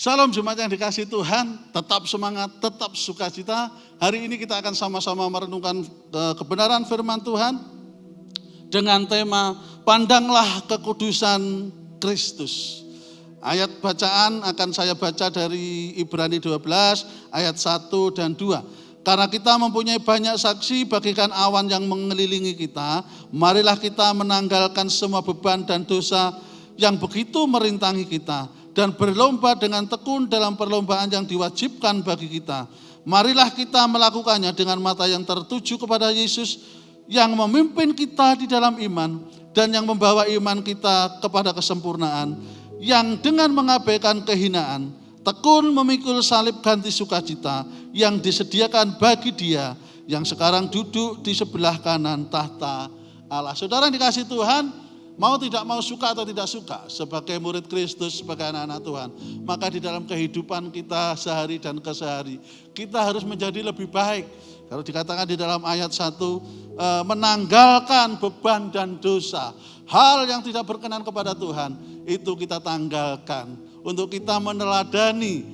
Salam jemaat yang dikasihi Tuhan, tetap semangat, tetap sukacita. Hari ini kita akan sama-sama merenungkan kebenaran firman Tuhan dengan tema Pandanglah Kekudusan Kristus. Ayat bacaan akan saya baca dari Ibrani 12 ayat 1 dan 2. Karena kita mempunyai banyak saksi bagaikan awan yang mengelilingi kita, marilah kita menanggalkan semua beban dan dosa yang begitu merintangi kita, dan berlomba dengan tekun dalam perlombaan yang diwajibkan bagi kita. Marilah kita melakukannya dengan mata yang tertuju kepada Yesus yang memimpin kita di dalam iman dan yang membawa iman kita kepada kesempurnaan, yang dengan mengabaikan kehinaan, tekun memikul salib ganti sukacita yang disediakan bagi Dia yang sekarang duduk di sebelah kanan tahta Allah. Saudara yang dikasihi Tuhan, mau tidak mau, suka atau tidak suka, sebagai murid Kristus, sebagai anak-anak Tuhan, maka di dalam kehidupan kita sehari dan kesehari, kita harus menjadi lebih baik. Kalau dikatakan di dalam ayat 1, menanggalkan beban dan dosa, hal yang tidak berkenan kepada Tuhan, itu kita tanggalkan. Untuk kita meneladani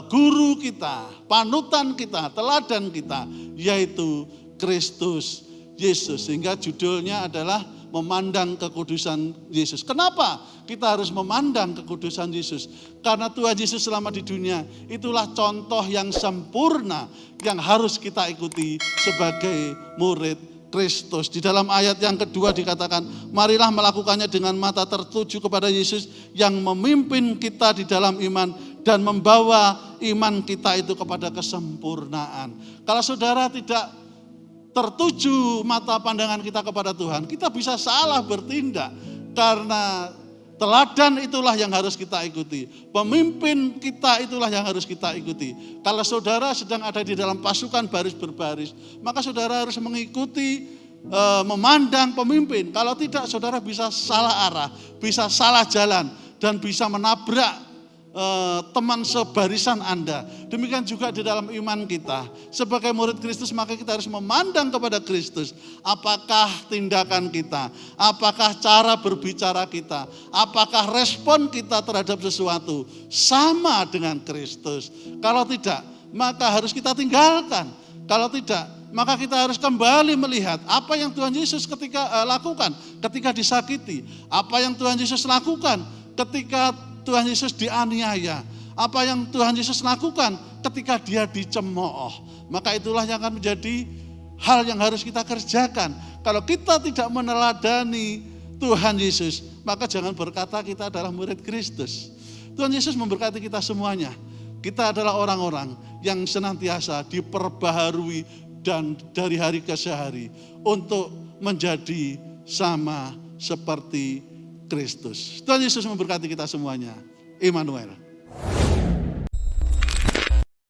guru kita, panutan kita, teladan kita, yaitu Kristus Yesus. Sehingga judulnya adalah memandang kekudusan Yesus. Kenapa kita harus memandang kekudusan Yesus? Karena Tuhan Yesus selama di dunia, itulah contoh yang sempurna yang harus kita ikuti sebagai murid Kristus. Di dalam ayat yang kedua dikatakan, marilah melakukannya dengan mata tertuju kepada Yesus yang memimpin kita di dalam iman dan membawa iman kita itu kepada kesempurnaan. Kalau saudara tidak tertuju mata pandangan kita kepada Tuhan, kita bisa salah bertindak, karena teladan itulah yang harus kita ikuti, pemimpin kita itulah yang harus kita ikuti. Kalau saudara sedang ada di dalam pasukan baris berbaris, maka saudara harus mengikuti, memandang pemimpin. Kalau tidak, saudara bisa salah arah, bisa salah jalan, dan bisa menabrak teman sebarisan Anda. Demikian juga di dalam iman kita. Sebagai murid Kristus, maka kita harus memandang kepada Kristus. Apakah tindakan kita, apakah cara berbicara kita, apakah respon kita terhadap sesuatu sama dengan Kristus. Kalau tidak, maka harus kita tinggalkan. Kalau tidak, maka kita harus kembali melihat apa yang Tuhan Yesus lakukan ketika disakiti, apa yang Tuhan Yesus lakukan ketika Tuhan Yesus dianiaya, apa yang Tuhan Yesus lakukan ketika Dia dicemooh. Maka itulah yang akan menjadi hal yang harus kita kerjakan. Kalau kita tidak meneladani Tuhan Yesus, maka jangan berkata kita adalah murid Kristus. Tuhan Yesus memberkati kita semuanya. Kita adalah orang-orang yang senantiasa diperbaharui dan dari hari ke hari untuk menjadi sama seperti Kristus. Tuhan Yesus memberkati kita semuanya. Immanuel.